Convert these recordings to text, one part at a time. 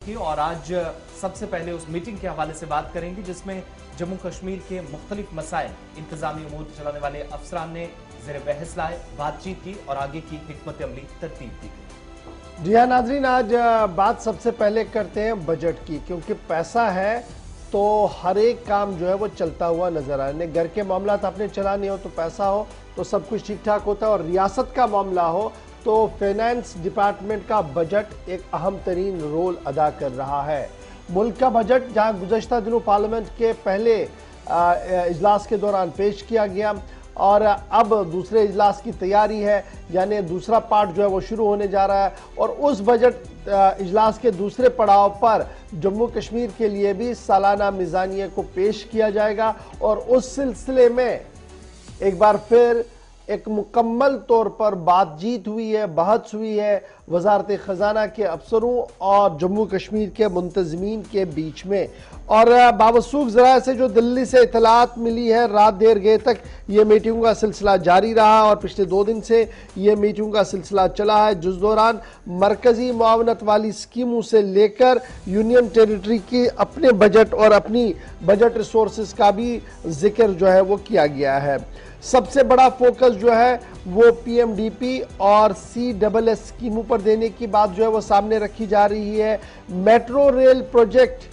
की और आज सबसे पहले उस मीटिंग के हवाले से बात करेंगे जिसमें जम्मू कश्मीर के मुख्तलिफ मसाइल इंतजामी उमूर चलाने वाले अफसरान ने ज़ेर बहस लाए, बातचीत की और आगे की हिकमत अमली तरतीब दी गई। जी हाँ नाजरीन, आज बात सबसे पहले करते हैं बजट की, क्योंकि पैसा है तो हर एक काम जो है वो चलता हुआ नजर आने। घर के मामला आपने चलाने हो तो पैसा हो तो सब कुछ ठीक ठाक होता है, और रियासत का मामला हो तो फाइनेंस डिपार्टमेंट का बजट एक अहम तरीन रोल अदा कर रहा है। मुल्क का बजट जहां गुज़श्ता दिनों पार्लियामेंट के पहले इजलास के दौरान पेश किया गया और अब दूसरे इजलास की तैयारी है, यानी दूसरा पार्ट जो है वो शुरू होने जा रहा है, और उस बजट इजलास के दूसरे पड़ाव पर जम्मू कश्मीर के लिए भी सालाना मीज़ानिया को पेश किया जाएगा। और उस सिलसिले में एक बार फिर एक मुकम्मल तौर पर बातचीत हुई है, बहस हुई है वजारत खजाना के अफसरों और जम्मू कश्मीर के मुंतज़मीन के बीच में। और बावसूख ज़राए से जो दिल्ली से इतलात मिली है, रात देर गए तक ये मीटिंगों का सिलसिला जारी रहा और पिछले 2 दिन से ये मीटिंगों का सिलसिला चला है, जिस दौरान मरकजी मुआवनत वाली स्कीमों से लेकर यूनियन टेरिटरी की अपने बजट और अपनी बजट रिसोर्सेज का भी जिक्र जो है वो किया गया है। सबसे बड़ा फोकस जो है वो पीएमडीपी और सीडब्ल्यूएस स्कीमों पर देने की बात जो है वो सामने रखी जा रही है। मेट्रो रेल प्रोजेक्ट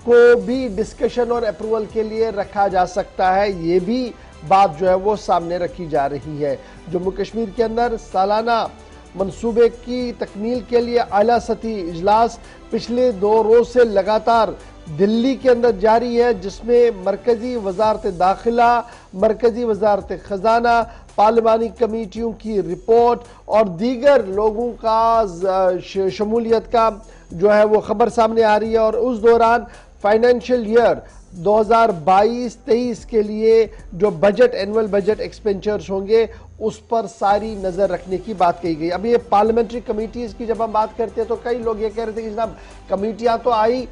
को भी डिस्कशन और अप्रूवल के लिए रखा जा सकता है, ये भी बात जो है वो सामने रखी जा रही है। जम्मू कश्मीर के अंदर सालाना मंसूबे की तकमील के लिए आला सतही इजलास पिछले 2 रोज से लगातार दिल्ली के अंदर जारी है, जिसमें मरकजी वजारत दाखिला, मरकजी वजारत खजाना, पार्लिमानी कमेटियों की रिपोर्ट और दीगर लोगों का शमूलियत का जो है वो खबर सामने आ रही है। और उस दौरान फाइनेंशियल ईयर 2022-23 के लिए जो बजट एनुअल बजट एक्सपेंचर्स होंगे उस पर सारी नज़र रखने की बात कही गई। अभी ये पार्लियामेंट्री कमेटीज की जब हम बात करते हैं तो कई लोग ये कह रहे थे कि जनाब कमेटियां तो आई,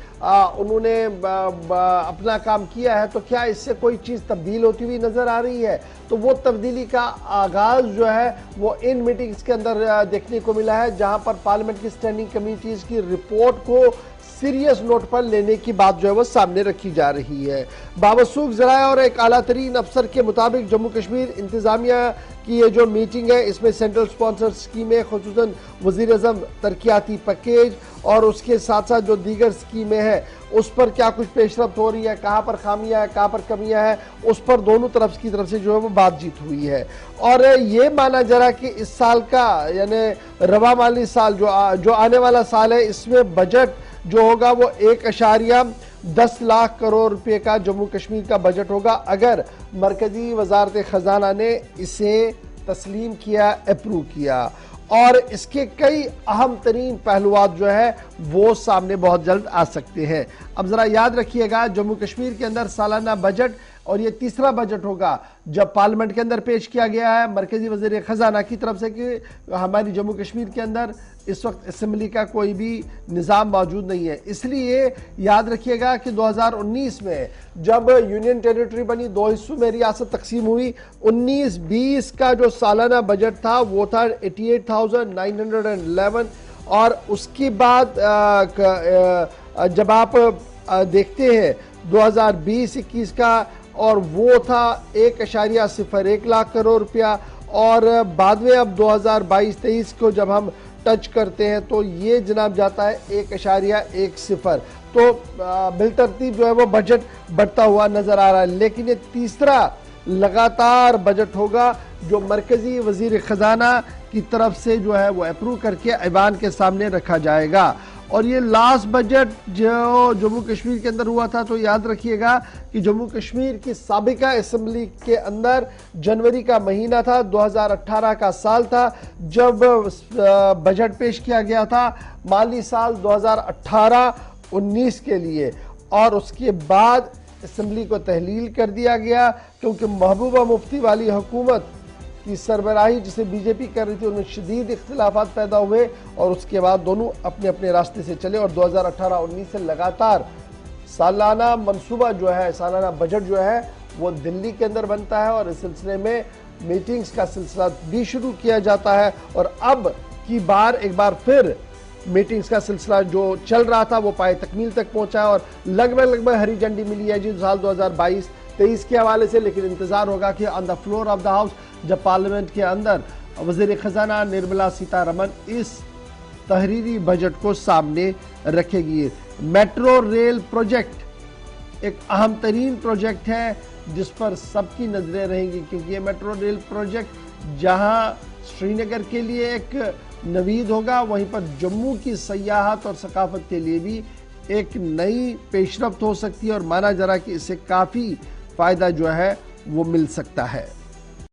उन्होंने अपना काम किया है, तो क्या इससे कोई चीज़ तब्दील होती हुई नज़र आ रही है? तो वो तब्दीली का आगाज़ जो है वो इन मीटिंग्स के अंदर देखने को मिला है, जहाँ पर पार्लियामेंट की स्टैंडिंग कमेटीज़ की रिपोर्ट को सीरियस नोट पर लेने की बात जो है वो सामने रखी जा रही है। बावसूख ज़राए और एक आला तरीन अफसर के मुताबिक जम्मू कश्मीर इंतजामिया की ये जो मीटिंग है इसमें सेंट्रल स्पॉन्सर स्कीमें, खुसूसन वज़ीर-ए-आज़म तरक्याती पैकेज और उसके साथ साथ जो दीगर स्कीमें हैं उस पर क्या कुछ पेशरफ्त हो रही है, कहाँ पर खामियाँ हैं, कहाँ पर कमियाँ हैं, उस पर दोनों तरफ से जो है वो बातचीत हुई है। और ये माना जा रहा कि इस साल का यानी रवा माली साल जो आने वाला साल है, इसमें बजट जो होगा वो 1.10 लाख करोड़ रुपए का जम्मू कश्मीर का बजट होगा, अगर मरकजी वजारत खजाना ने इसे तस्लीम किया, अप्रूव किया। और इसके कई अहम तरीन पहलुआत जो है वो सामने बहुत जल्द आ सकते हैं। अब जरा याद रखिएगा, जम्मू कश्मीर के अंदर सालाना बजट, और ये तीसरा बजट होगा जब पार्लियामेंट के अंदर पेश किया गया है मरकजी वज़ीर खजाना की तरफ से कि हमारी जम्मू कश्मीर के अंदर इस वक्त असेंबली का कोई भी निज़ाम मौजूद नहीं है। इसलिए याद रखिएगा कि 2019 में जब यूनियन टेरिटरी बनी, 2 हिस्सों में रियासत तकसीम हुई, 19-20 का जो सालाना बजट था वो था 88,911, और उसके बाद जब आप देखते हैं 2020-21 का, और वो था 1.01 लाख करोड़ रुपया, और बाद में अब 2022-23 को जब हम टच करते हैं तो ये जनाब जाता है 1.10। तो बिलतरतीब जो है वो बजट बढ़ता हुआ नजर आ रहा है। लेकिन ये तीसरा लगातार बजट होगा जो मरकजी वजीर खजाना की तरफ से जो है वो अप्रूव करके ऐवान के सामने रखा जाएगा। और ये लास्ट बजट जो जम्मू कश्मीर के अंदर हुआ था, तो याद रखिएगा कि जम्मू कश्मीर की साबिका असेंबली के अंदर जनवरी का महीना था, 2018 का साल था जब बजट पेश किया गया था माली साल 2018-19 के लिए, और उसके बाद असेंबली को तहलील कर दिया गया क्योंकि महबूबा मुफ्ती वाली हुकूमत की सरबराही जिसे बीजेपी कर रही थी उनमें शदीद इख्तिलाफात पैदा हुए, और उसके बाद दोनों अपने अपने रास्ते से चले। और 2018-19 से लगातार सालाना मंसूबा जो है, सालाना बजट जो है वो दिल्ली के अंदर बनता है, और इस सिलसिले में मीटिंग्स का सिलसिला भी शुरू किया जाता है। और अब की बार एक बार फिर मीटिंग्स का सिलसिला जो चल रहा था वो पाए तकमील तक पहुंचा है और लगभग हरी झंडी मिली है जी साल 2022-23 के हवाले से। लेकिन इंतजार होगा कि on the floor of the house जब पार्लियामेंट के अंदर वज़ीर खजाना निर्मला सीतारमण इस तहरीरी बजट को सामने रखेगी। मेट्रो रेल प्रोजेक्ट एक अहम तरीन प्रोजेक्ट है जिस पर सबकी नजरें रहेंगी, क्योंकि ये मेट्रो रेल प्रोजेक्ट जहां श्रीनगर के लिए एक नवीद होगा, वहीं पर जम्मू की सयाहत और सकाफत के लिए भी एक नई पेशरफ्त हो सकती है और माना जा रहा है कि इससे काफी फायदा जो है वो मिल सकता है।